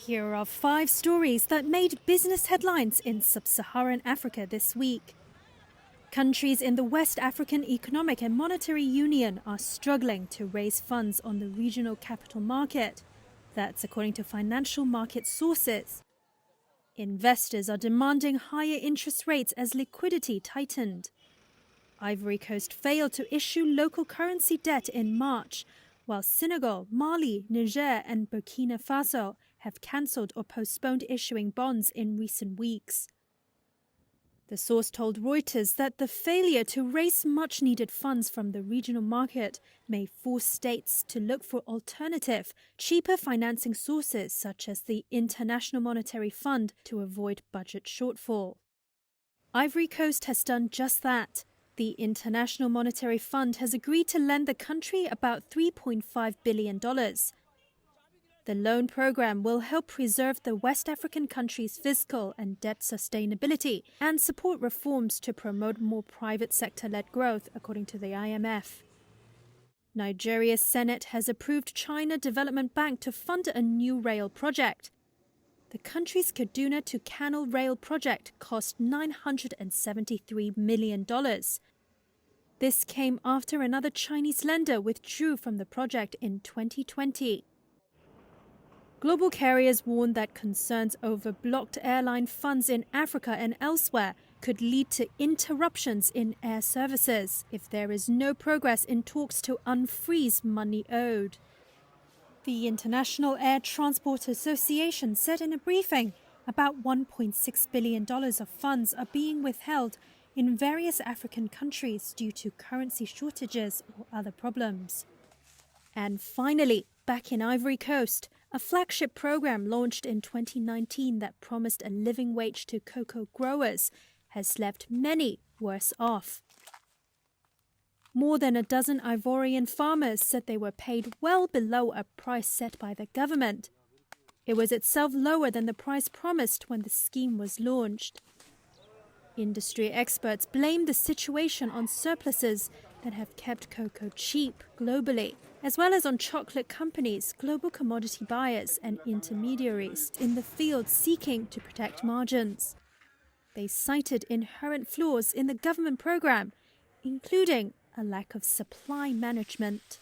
Here are 5 stories that made business headlines in sub-Saharan Africa this week. Countries in the West African Economic and Monetary Union are struggling to raise funds on the regional capital market. That's according to financial market sources. Investors are demanding higher interest rates as liquidity tightened. Ivory Coast failed to issue local currency debt in March, while Senegal, Mali, Niger and Burkina Faso have cancelled or postponed issuing bonds in recent weeks. The source told Reuters that the failure to raise much-needed funds from the regional market may force states to look for alternative, cheaper financing sources such as the International Monetary Fund to avoid budget shortfall. Ivory Coast has done just that. The International Monetary Fund has agreed to lend the country about $3.5 billion. The loan program will help preserve the West African country's fiscal and debt sustainability and support reforms to promote more private sector-led growth, according to the IMF. Nigeria's Senate has approved China Development Bank to fund a new rail project. The country's Kaduna to Kano rail project cost $973 million. This came after another Chinese lender withdrew from the project in 2020. Global carriers warn that concerns over blocked airline funds in Africa and elsewhere could lead to interruptions in air services if there is no progress in talks to unfreeze money owed. The International Air Transport Association said in a briefing about $1.6 billion of funds are being withheld in various African countries due to currency shortages or other problems. And finally, back in Ivory Coast, a flagship program launched in 2019 that promised a living wage to cocoa growers has left many worse off. More than a dozen Ivorian farmers said they were paid well below a price set by the government. It was itself lower than the price promised when the scheme was launched. Industry experts blame the situation on surpluses that have kept cocoa cheap globally, as well as on chocolate companies, global commodity buyers and intermediaries in the field seeking to protect margins. They cited inherent flaws in the government program, including a lack of supply management.